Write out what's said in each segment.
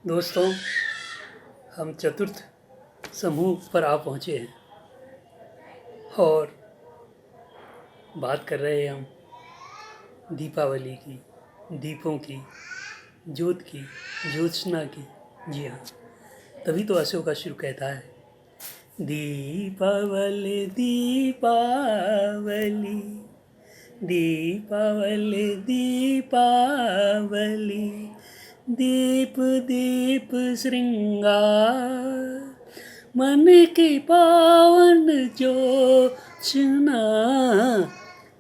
दोस्तों, हम चतुर्थ समूह पर आ पहुँचे हैं और बात कर रहे हैं हम दीपावली की, दीपों की, ज्योत की, ज्योत्सना की। जी हाँ, तभी तो अशोक शुरू कहता है, दीपावली दीपावली दीपावली दीपावली, दीप दीप श्रृंगार, मन की पावन ज्योत्सना,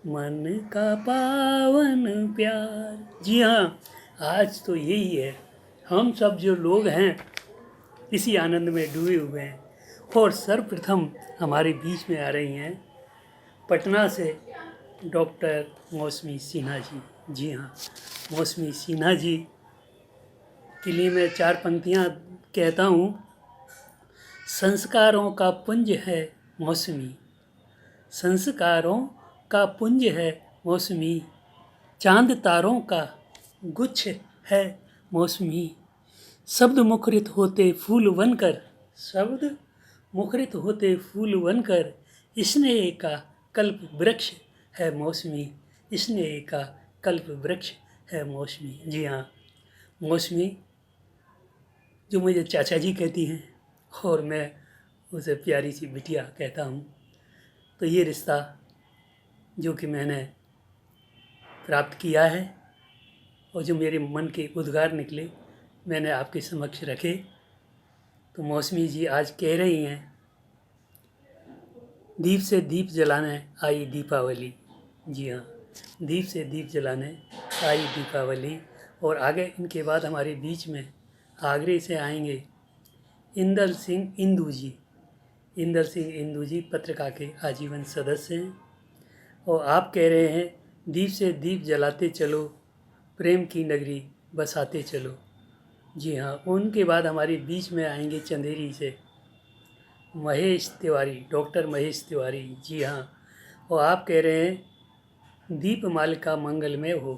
मन का पावन प्यार। जी हाँ, आज तो यही है। हम सब जो लोग हैं इसी आनंद में डूबे हुए हैं। और सर्वप्रथम हमारे बीच में आ रही हैं पटना से डॉक्टर मौसमी सिन्हा जी। जी हाँ, मौसमी सिन्हा जी के लिए मैं 4 पंक्तियाँ कहता हूँ। संस्कारों का पुंज है मौसमी, संस्कारों का पुंज है मौसमी, चांद तारों का गुच्छ है मौसमी, शब्द मुखरित होते फूल बनकर, शब्द मुखरित होते फूल बनकर, स्नेह का कल्प वृक्ष है मौसमी, स्नेह का कल्प वृक्ष है मौसमी। जी हाँ, मौसमी जो मुझे चाचा जी कहती हैं और मैं उसे प्यारी सी बिटिया कहता हूँ। तो ये रिश्ता जो कि मैंने प्राप्त किया है और जो मेरे मन के उद्गार निकले मैंने आपके समक्ष रखे। तो मौसमी जी आज कह रही हैं, दीप से दीप जलाने आई दीपावली। जी हाँ, दीप से दीप जलाने आई दीपावली। और आगे इनके बाद हमारे बीच में आगरे से आएंगे इंदल सिंह इंदू जी। इंदल सिंह इंदू जी पत्रिका के आजीवन सदस्य हैं और आप कह रहे हैं, दीप से दीप जलाते चलो, प्रेम की नगरी बसाते चलो। जी हाँ, उनके बाद हमारे बीच में आएंगे चंदेरी से महेश तिवारी, डॉक्टर महेश तिवारी। जी हाँ, और आप कह रहे हैं, दीपमालिका मंगलमय हो,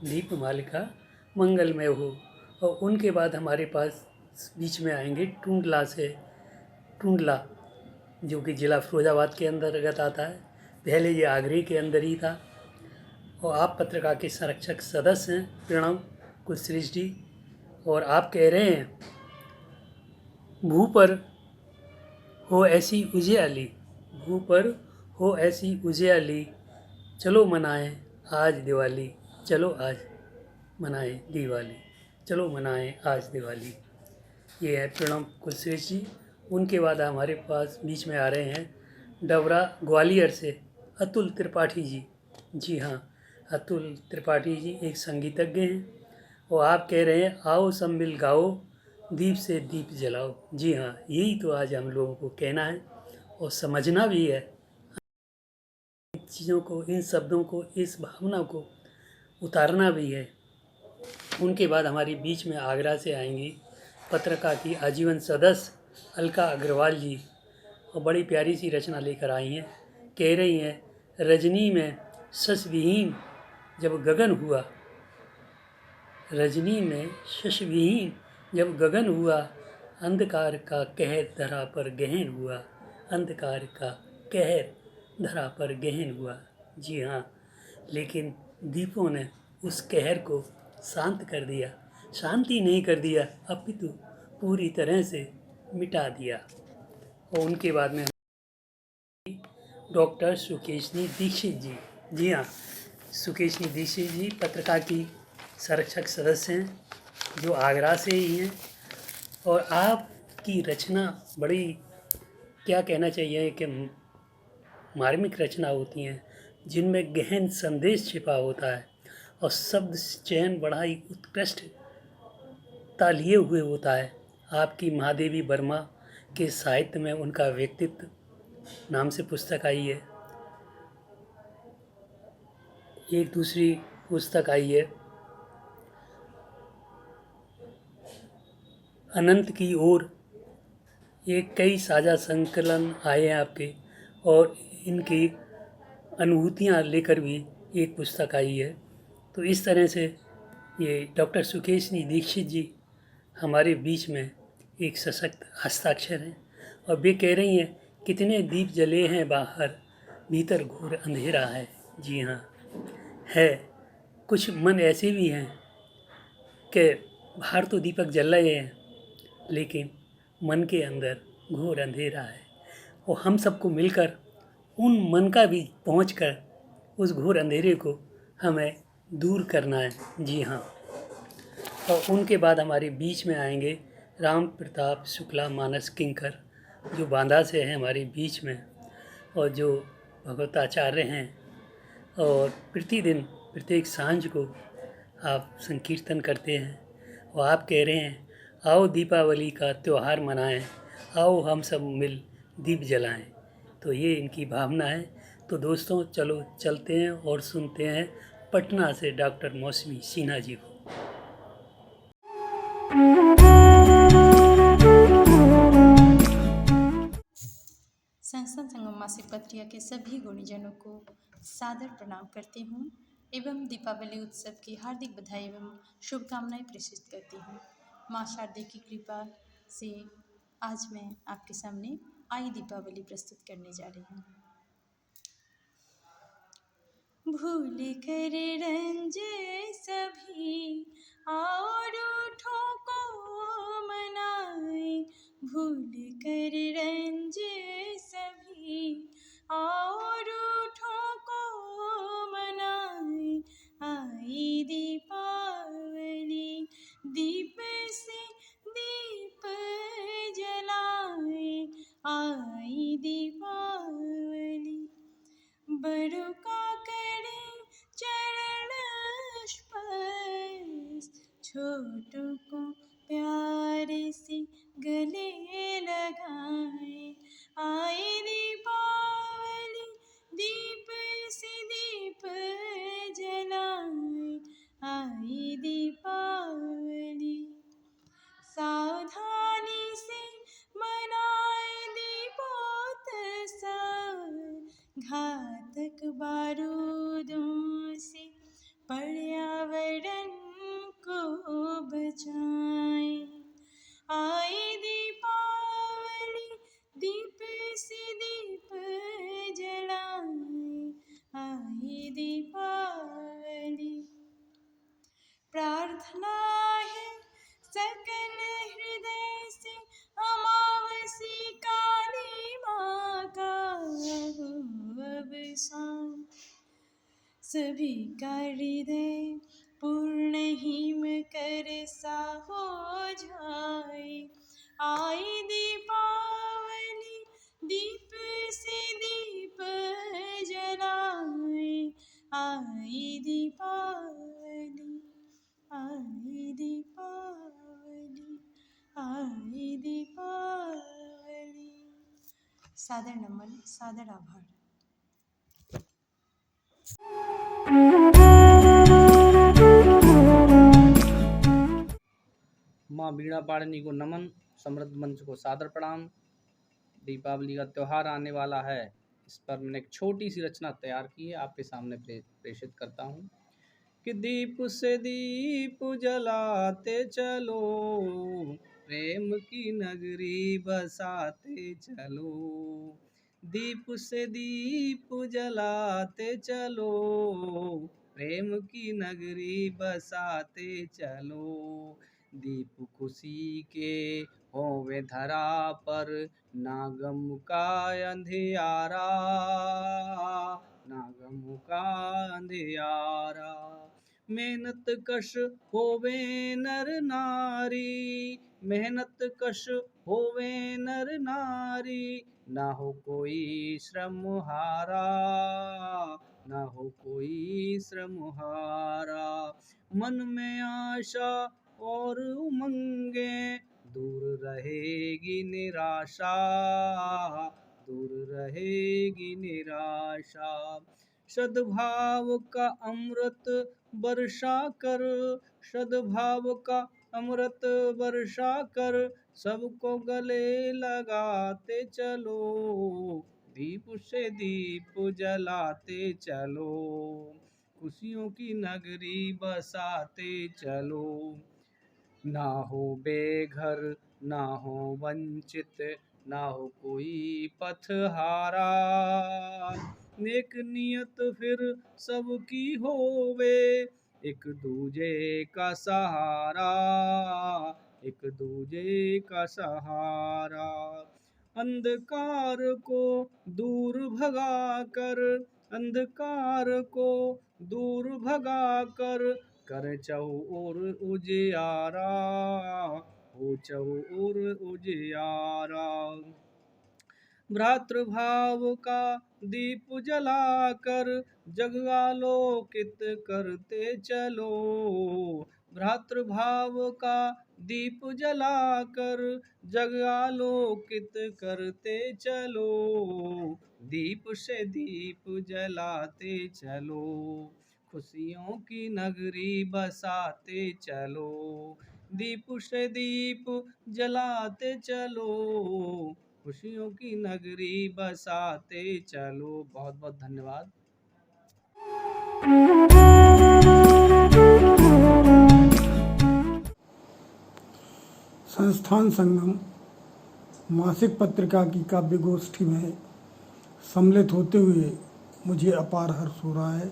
दीपमालिका मंगलमय हो। और उनके बाद हमारे पास बीच में आएंगे टूंडला से, टूंडला जो कि ज़िला फिरोजाबाद के अंतर्गत आता है। पहले ये आगरे के अंदर ही था। और आप पत्रिका के संरक्षक सदस्य हैं प्रणव कुलश्रेष्ठ जी। और आप कह रहे हैं, भू पर हो ऐसी उजियाली, भू पर हो ऐसी उजियाली, चलो मनाएं आज दिवाली, चलो आज मनाएं दिवाली, चलो मनाएं आज दिवाली। ये है प्रणव कुलश्रेष्ठ जी। उनके बाद हमारे पास बीच में आ रहे हैं डबरा ग्वालियर से अतुल त्रिपाठी जी। जी हाँ, अतुल त्रिपाठी जी एक संगीतज्ञ हैं और आप कह रहे हैं, आओ सब मिल गाओ, दीप से दीप जलाओ। जी हाँ, यही तो आज हम लोगों को कहना है और समझना भी है। इन चीज़ों को, इन शब्दों को, इस भावना को उतारना भी है। उनके बाद हमारे बीच में आगरा से आएंगी पत्रिका की आजीवन सदस्य अलका अग्रवाल जी और बड़ी प्यारी सी रचना लेकर आई हैं। कह रही हैं, रजनी में शशविहीन जब गगन हुआ, रजनी में शशविहीन जब गगन हुआ, अंधकार का कहर धरा पर गहन हुआ, अंधकार का कहर धरा पर गहन हुआ। जी हाँ, लेकिन दीपों ने उस कहर को शांत कर दिया, शांति नहीं कर दिया अपितु पूरी तरह से मिटा दिया। और उनके बाद में डॉक्टर सुकेशनी दीक्षित जी। जी हाँ, सुकेशनी दीक्षित जी पत्रिका की संरक्षक सदस्य हैं जो आगरा से ही हैं। और आपकी रचना बड़ी, क्या कहना चाहिए कि मार्मिक रचना होती हैं जिनमें गहन संदेश छिपा होता है और शब्द चयन बड़ा ही उत्कृष्ट तालिए हुए होता है। आपकी महादेवी वर्मा के साहित्य में उनका व्यक्तित्व नाम से पुस्तक आई है। एक दूसरी पुस्तक आई है अनंत की ओर। ये कई साझा संकलन आए हैं आपके और इनकी अनुभूतियाँ लेकर भी एक पुस्तक आई है। तो इस तरह से ये डॉक्टर सुकेशनी दीक्षित जी हमारे बीच में एक सशक्त हस्ताक्षर है। और वे कह रही हैं, कितने दीप जले हैं बाहर, भीतर घोर अंधेरा है। जी हाँ, है। कुछ मन ऐसे भी हैं कि बाहर तो दीपक जल रहे हैं, लेकिन मन के अंदर घोर अंधेरा है। और हम सबको मिलकर उन मन का भी पहुँच कर उस घोर अंधेरे को हमें दूर करना है। जी हाँ। और उनके बाद हमारे बीच में आएंगे राम प्रताप शुक्ला मानस किंकर, जो बांदा से हैं हमारे बीच में, और जो भगवताचार्य हैं। और प्रतिदिन प्रत्येक सांझ को आप संकीर्तन करते हैं और आप कह रहे हैं, आओ दीपावली का त्यौहार मनाएं, आओ हम सब मिल दीप जलाएं। तो ये इनकी भावना है। तो दोस्तों, चलो चलते हैं और सुनते हैं पटना से डॉक्टर मौसमी सिन्हा जी को। संस्थान संगम मासिक पत्रिका के सभी गुणीजनों को सादर प्रणाम करती हूँ एवं दीपावली उत्सव की हार्दिक बधाई एवं शुभकामनाएं प्रेषित करती हूँ। माँ शारदे की कृपा से आज मैं आपके सामने आई दीपावली प्रस्तुत करने जा रही हूँ। भूल कर रंज सभी आओ रूठों को मनाए, भूल कर रंज सभी आओ रूठों को मनाए। आई दीपावली दीप से दीप जलाए, आई दीपावली बड़ों का करें चरण स्पर्श, छोटों को प्यार से गले लगाए। आए दीपावली दीप से दीप जलाए, आई दीपावली सावधानी से मनाए दीपोत्सव, घातक बारूदों से पर्यावरण को बचाए। आई दीपावली दीप से दीप जलाए, आई दीपावली प्रार्थना है सकल हृदय से अमावसी काली माँ का हो अवसान, सभी का हृदय पूर्ण हिम कर सा हो जाए। आई दीपावली दीप से दीप जलाए, आई दीपावली, आई दीपावली, आई दीपावली। सादर नमन, सादर आभार। माँ बीणा पाणिनी को नमन, समृद्ध मंच को सादर प्रणाम। दीपावली का त्यौहार आने वाला है, इस पर मैंने एक छोटी सी रचना तैयार की है, आपके सामने प्रेषित करता हूँ कि दीप से दीप जलाते चलो, प्रेम की नगरी बसाते चलो। दीप से दीप जलाते चलो, प्रेम की नगरी बसाते चलो। दीप खुशी के होवे धरा पर, ना गम का अंधियारा, ना गम का अंधियारा। मेहनत कश होवे नर नारी, मेहनत कश होवे नर नारी। ना हो कोई श्रम हारा, ना हो कोई श्रम हारा। मन में आशा और उमंगे, दूर रहेगी निराशा, दूर रहेगी निराशा। सद्भाव का अमृत वर्षा कर, सद्भाव का अमृत वर्षा कर, सबको गले लगाते चलो। दीप से दीप जलाते चलो, खुशियों की नगरी बसाते चलो। ना हो बेघर ना हो वंचित, ना हो कोई पथहारा। नेक नियत फिर सबकी होवे, एक दूजे का सहारा, एक दूजे का सहारा। अंधकार को दूर भगा कर, अंधकार को दूर भगा कर चहुओर उजियारा, हो चहुओर उजियारा। भ्रातृभाव का दीप जलाकर जग आलोकित करते चलो, भ्रातृभाव का दीप जलाकर जग आलोकित करते चलो, दीप से दीप जलाते चलो, खुशियों की नगरी बसाते चलो, दीप से दीप जलाते चलो, खुशियों की नगरी बसाते चलो। बहुत बहुत धन्यवाद। संस्थान संगम मासिक पत्रिका की काव्य गोष्ठी में सम्मिलित होते हुए मुझे अपार हर्ष हो रहा है।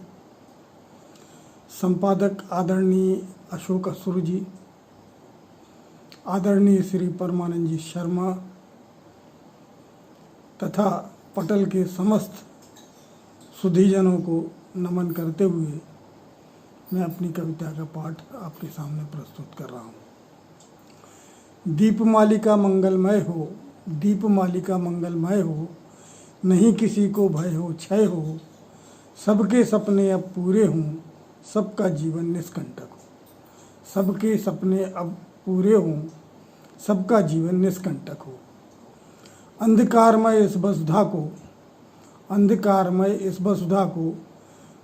संपादक आदरणीय अशोक असुर जी, आदरणीय श्री परमानंद जी शर्मा तथा पटल के समस्त सुधीजनों को नमन करते हुए मैं अपनी कविता का पाठ आपके सामने प्रस्तुत कर रहा हूँ। दीपमालिका मंगलमय हो, दीपमालिका मंगलमय हो, नहीं किसी को भय हो क्षय हो, सबके सपने अब पूरे हों, सबका जीवन निष्कंटक हो, सबके सपने अब पूरे हों, सबका जीवन निष्कंटक हो। अंधकारमय इस वसुधा को, अंधकारमय इस वसुधा को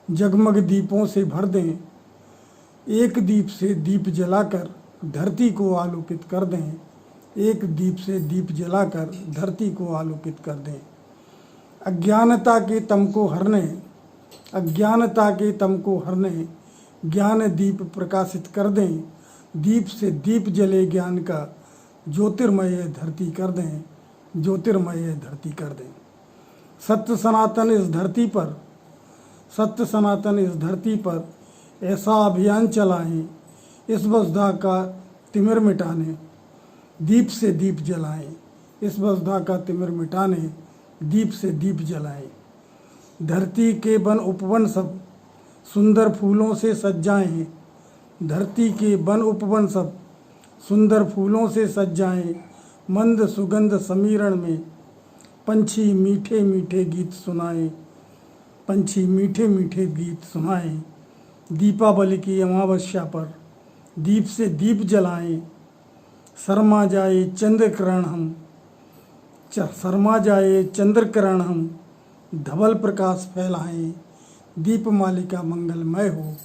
जगमग दीपों से भर दें, एक दीप से दीप जलाकर धरती को आलोकित कर दें, एक दीप से दीप जलाकर धरती को आलोकित कर दें। अज्ञानता के तम को हरने, अज्ञानता के तम को हरने ज्ञान दीप प्रकाशित कर दें, दीप से दीप जले ज्ञान का ज्योतिर्मय धरती कर दें, ज्योतिर्मय धरती कर दें। सत्य सनातन इस धरती पर, सत्य सनातन इस धरती पर ऐसा अभियान चलाएं, इस वसुधा का तिमिर मिटाने दीप से दीप जलाएं, इस वसुधा का तिमिर मिटाने दीप से दीप जलाएं। धरती के वन उपवन सब सुंदर फूलों से सज जाएं, धरती के वन उपवन सब सुंदर फूलों से सज जाएं। मंद सुगंध समीरण में पंछी मीठे मीठे गीत सुनाएं, पंछी मीठे मीठे गीत सुनाएं। दीपावली की अमावस्या पर दीप से दीप जलाएं, शर्मा जाए चंद्रकिरण हम, शर्मा जाए चंद्रकिरण हम, धवल प्रकाश फैलाएं। दीपमालिका मंगलमय हो,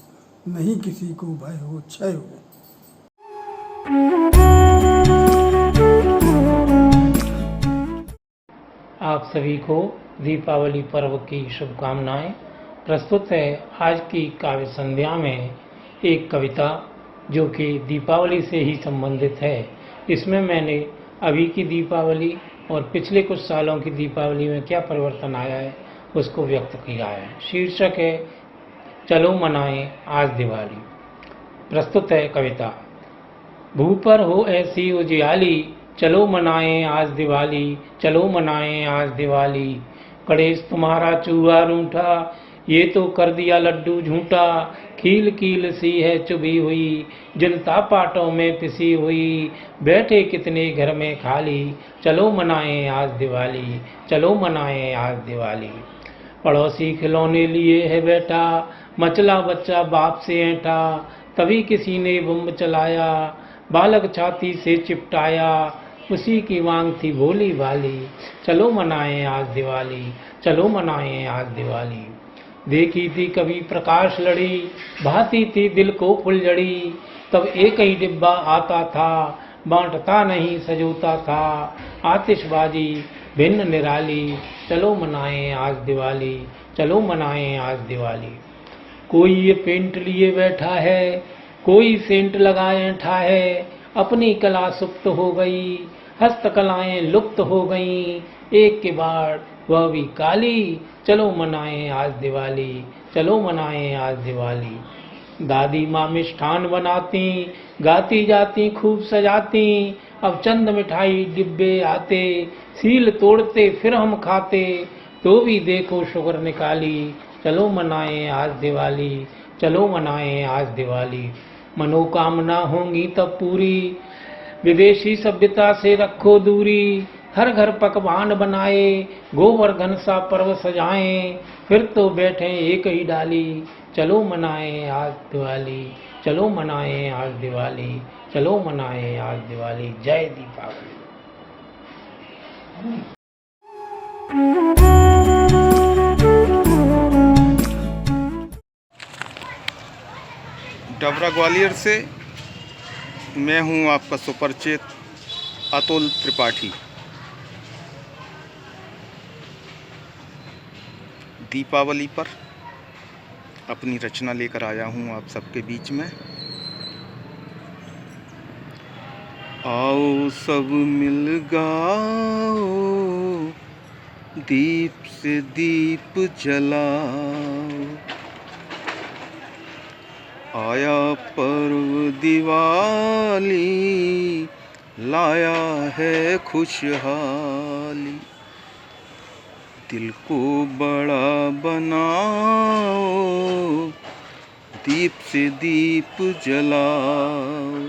नहीं किसी को भय हो क्षय हो। आप सभी को दीपावली पर्व की शुभकामनाएं। प्रस्तुत है आज की काव्य संध्या में एक कविता जो कि दीपावली से ही संबंधित है। इसमें मैंने अभी की दीपावली और पिछले कुछ सालों की दीपावली में क्या परिवर्तन आया है उसको व्यक्त किया है। शीर्षक है चलो मनाएं आज दिवाली। प्रस्तुत है कविता। भू पर हो ऐसी उजियाली, चलो मनाएं आज दिवाली, चलो मनाएं आज दिवाली। गणेश तुम्हारा चूहा रूठा, ये तो कर दिया लड्डू झूठा। कील कील सी है चुभी हुई, जनता पाटों में पिसी हुई। बैठे कितने घर में खाली, चलो मनाएं आज दिवाली, चलो मनाएं आज दिवाली। पड़ोसी खिलौने लिए है बैठा, मचला बच्चा बाप से ऐंठा। तभी किसी ने बम चलाया, बालक छाती से चिपटाया। उसी की मांग थी भोली भाली, चलो मनाएं आज दिवाली, चलो मनाएं आज दिवाली। देखी थी कभी प्रकाश लड़ी, भाती थी दिल को फुलझड़ी। तब एक ही डिब्बा आता था, बांटता नहीं सजोता था। आतिशबाजी भिन्न निराली, चलो मनाएं आज दिवाली, चलो मनाएं आज दिवाली। कोई ये पेंट लिए बैठा है, कोई सेंट लगाए ऐंठा है। अपनी कला सुप्त हो गई, हस्तकलाएं लुप्त हो गईं, एक के बाद वह भी काली। चलो मनाएं आज दिवाली, चलो मनाएं आज दिवाली। दादी माँ मिष्ठान बनाती, गाती जाती खूब सजाती, अब चंद मिठाई डिब्बे आते, सील तोड़ते फिर हम खाते, तो भी देखो शुक्र निकाली। चलो मनाएं आज दिवाली, चलो मनाएं आज दिवाली। मनोकामना होंगी तब पूरी, विदेशी सभ्यता से रखो दूरी। हर घर पकवान बनाए, गोवर्धन सा पर्व सजाएं, फिर तो बैठे एक ही डाली। चलो मनाएं आज दिवाली, चलो मनाएं आज दिवाली, चलो मनाएं आज दिवाली। जय दीपावली। डबरा ग्वालियर से मैं हूं आपका सुपरिचित अतुल त्रिपाठी। दीपावली पर अपनी रचना लेकर आया हूं आप सबके बीच में। आओ सब मिल गाओ, दीप से दीप जलाओ, आया पर्व दिवाली, लाया है खुशहाली। दिल को बड़ा बनाओ, दीप से दीप जलाओ,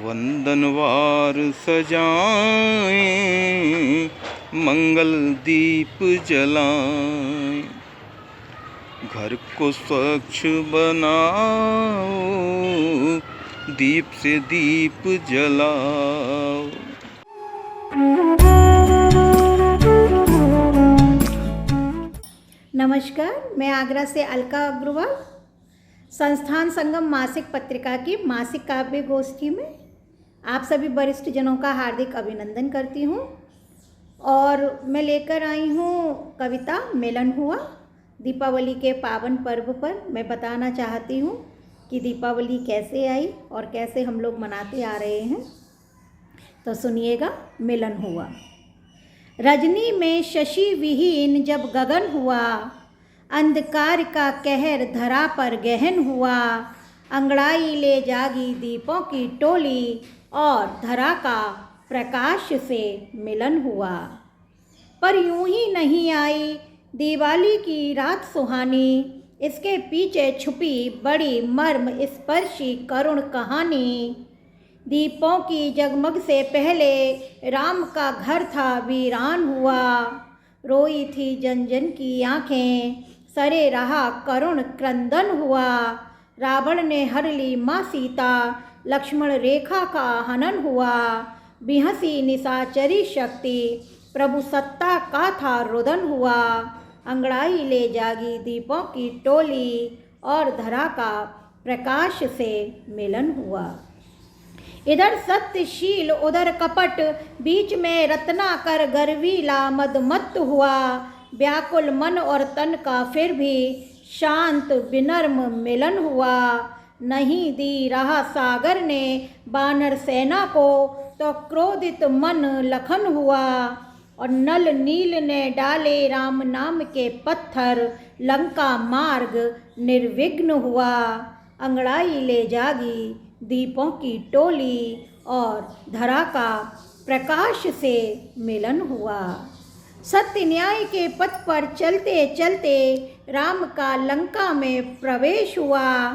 वंदनवार सजाएं, मंगल दीप जलाएं, घर को स्वच्छ बनाओ, दीप से दीप जलाओ। नमस्कार, मैं आगरा से अलका अग्रवाल संस्थान संगम मासिक पत्रिका की मासिक काव्य गोष्ठी में आप सभी वरिष्ठ जनों का हार्दिक अभिनंदन करती हूँ। और मैं लेकर आई हूँ कविता मिलन हुआ। दीपावली के पावन पर्व पर मैं बताना चाहती हूँ कि दीपावली कैसे आई और कैसे हम लोग मनाते आ रहे हैं। तो सुनिएगा, मिलन हुआ। रजनी में शशि विहीन जब गगन हुआ, अंधकार का कहर धरा पर गहन हुआ, अंगड़ाई ले जागी दीपों की टोली और धरा का प्रकाश से मिलन हुआ। पर यूं ही नहीं आई दिवाली की रात सुहानी, इसके पीछे छुपी बड़ी मर्म स्पर्शी करुण कहानी। दीपों की जगमग से पहले राम का घर था वीरान हुआ, रोई थी जन जन की आँखें, सरे रहा करुण क्रंदन हुआ। रावण ने हर ली माँ सीता, लक्ष्मण रेखा का हनन हुआ। बिहसी निशाचरी शक्ति, प्रभु सत्ता का था रुदन हुआ। अंगड़ाई ले जागी दीपों की टोली और धरा का प्रकाश से मिलन हुआ। इधर सत्यशील उधर कपट, बीच में रत्नाकर गर्वीला मदमत्त हुआ। व्याकुल मन और तन का फिर भी शांत विनम्र मिलन हुआ। नहीं दी रहा सागर ने बानर सेना को, तो क्रोधित मन लखन हुआ। और नल नील ने डाले राम नाम के पत्थर, लंका मार्ग निर्विघ्न हुआ। अंगड़ाई ले जागी दीपों की टोली और धरा का प्रकाश से मिलन हुआ। सत्य न्याय के पथ पर चलते चलते राम का लंका में प्रवेश हुआ।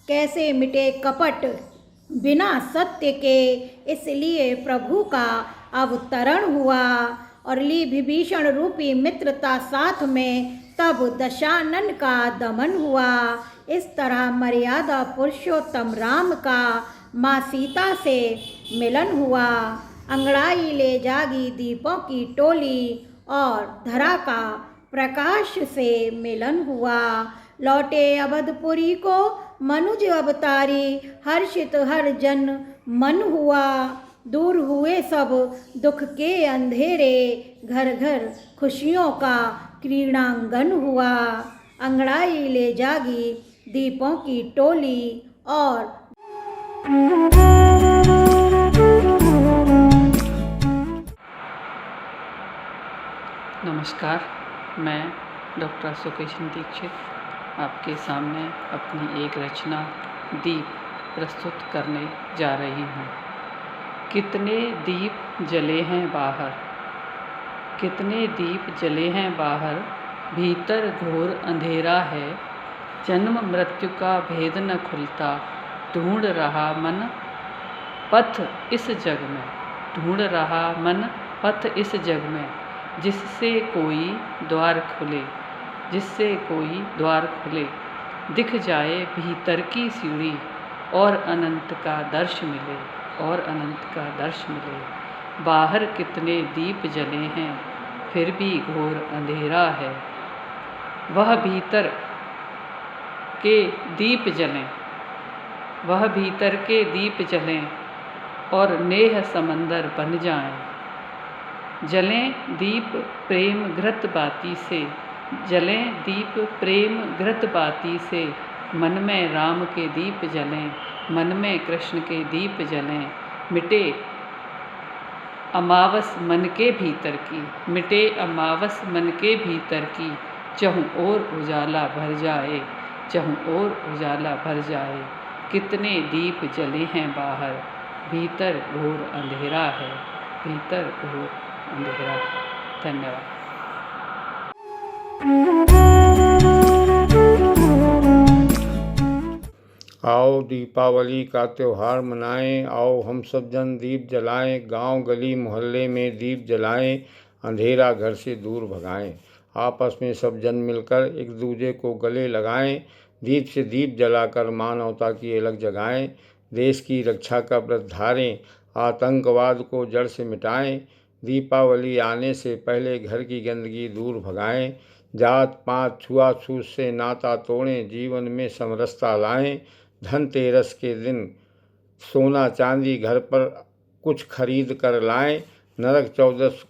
कैसे मिटे कपट बिना सत्य के, इसलिए प्रभु का अवतरण हुआ। और ली विभीषण रूपी मित्रता साथ में, तब दशानन का दमन हुआ। इस तरह मर्यादा पुरुषोत्तम राम का माँ सीता से मिलन हुआ। अंगड़ाई ले जागी दीपों की टोली और धरा का प्रकाश से मिलन हुआ। लौटे अवधपुरी को मनुज अवतारी, हर्षित हर जन मन हुआ। दूर हुए सब दुख के अंधेरे, घर घर खुशियों का क्रीड़ांगन हुआ। अंगड़ाई ले जागी दीपों की टोली और नमस्कार, मैं डॉक्टर अशोकेशन दीक्षित आपके सामने अपनी एक रचना दीप प्रस्तुत करने जा रही हूँ। कितने दीप जले हैं बाहर, कितने दीप जले हैं बाहर, भीतर घोर अंधेरा है। जन्म मृत्यु का भेद न खुलता, ढूंढ रहा मन पथ इस जग में, ढूंढ रहा मन पथ इस जग में, जिससे कोई द्वार खुले, जिससे कोई द्वार खुले, दिख जाए भीतर की सीढ़ी और अनंत का दर्श मिले, और अनंत का दर्श मिले। बाहर कितने दीप जले हैं, फिर भी घोर अंधेरा है। वह भीतर के दीप जलें, वह भीतर के दीप जलें और नेह समंदर बन जाएं। जलें दीप प्रेम घृत बाती से, जलें दीप प्रेम घृत बाती से, मन में राम के दीप जलें, मन में कृष्ण के दीप जलें। मिटे अमावस मन के भीतर की, मिटे अमावस मन के भीतर की, चहुं ओर उजाला भर जाए, चहुं ओर उजाला भर जाए। कितने दीप जले हैं बाहर, भीतर घोर अंधेरा है, भीतर घोर अंधेरा। धन्यवाद। आओ दीपावली का त्यौहार मनाएं, आओ हम सब जन दीप जलाएं, गांव गली मोहल्ले में दीप जलाएं, अंधेरा घर से दूर भगाएं। आपस में सब जन मिलकर एक दूसरे को गले लगाएं, दीप से दीप जलाकर मानवता की अलग जगाएं। देश की रक्षा का व्रत धारें, आतंकवाद को जड़ से मिटाएं। दीपावली आने से पहले घर की गंदगी दूर भगाएं, जात पात छुआछूत से नाता तोड़ें, जीवन में समरसता लाएं। धनतेरस के दिन सोना चांदी घर पर कुछ खरीद कर लाएं, नरक चौदस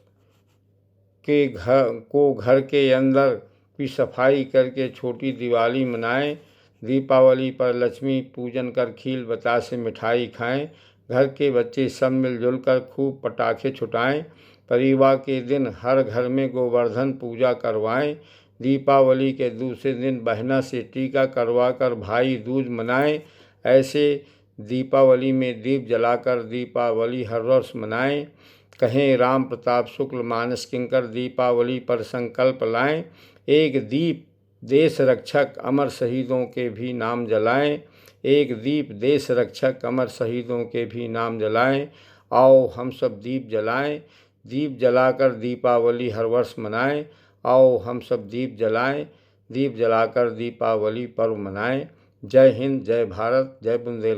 के घर के अंदर की सफाई करके छोटी दिवाली मनाएं। दीपावली पर लक्ष्मी पूजन कर खील बतासे मिठाई खाएं, घर के बच्चे सब मिलजुल कर खूब पटाखे छुटाएं। परिवार के दिन हर घर में गोवर्धन पूजा करवाएं। दीपावली के दूसरे दिन बहना से टीका करवा कर भाई दूज मनाएं। ऐसे दीपावली में दीप जलाकर दीपावली हर वर्ष मनाएं। कहें राम प्रताप शुक्ल मानस किंकर दीपावली पर संकल्प लाएं। एक दीप देश रक्षक अमर शहीदों के भी नाम जलाएं, एक दीप देश रक्षक अमर शहीदों के भी नाम जलाएं। आओ हम सब दीप जलाएं, दीप जलाकर दीपावली हर वर्ष मनाएं। आओ हम सब दीप जलाएं, दीप जलाकर दीपावली पर्व मनाएं। जय हिंद, जय भारत, जय बुंदेलखंड।